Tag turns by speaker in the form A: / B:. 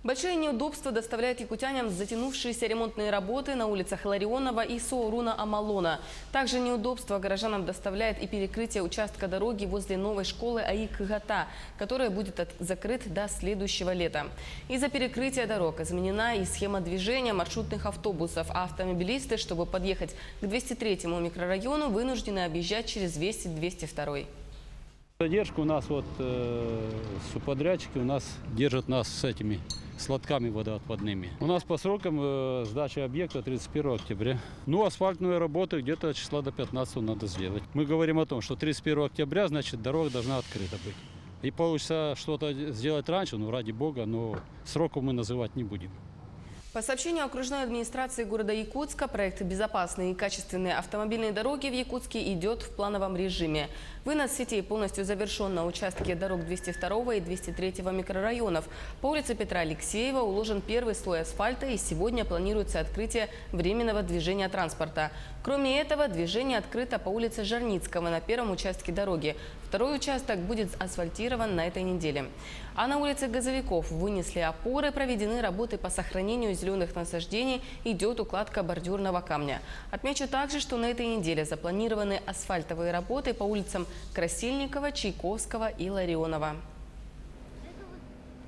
A: Большие неудобства доставляют якутянам затянувшиеся ремонтные работы на улицах Ларионова и Сооруна-Амалона. Также неудобства горожанам доставляет и перекрытие участка дороги возле новой школы АИК-Гата, которая будет закрыт до следующего лета. Из-за перекрытия дорог изменена и схема движения маршрутных автобусов, а автомобилисты, чтобы подъехать к 203-му микрорайону, вынуждены объезжать через 200-202.
B: Задержку у нас субподрядчики у нас держат нас с этими лотками водоотводными. У нас по срокам сдачи объекта 31 октября. Ну, асфальтную работу где-то числа до 15 надо сделать. Мы говорим о том, что 31 октября, значит, дорога должна открыта быть. И получится что-то сделать раньше, ну, ради бога, но сроков мы называть не будем.
A: По сообщению окружной администрации города Якутска, проект «Безопасные и качественные автомобильные дороги» в Якутске идет в плановом режиме. Вынос сетей полностью завершен на участке дорог 202 и 203 микрорайонов. По улице Петра Алексеева уложен первый слой асфальта, и сегодня планируется открытие временного движения транспорта. Кроме этого, движение открыто по улице Жарницкого на первом участке дороги. Второй участок будет асфальтирован на этой неделе. А на улице Газовиков вынесли опоры, проведены работы по сохранению зеленых насаждений, идет укладка бордюрного камня. Отмечу также, что на этой неделе запланированы асфальтовые работы по улицам Красильникова, Чайковского и Ларионова.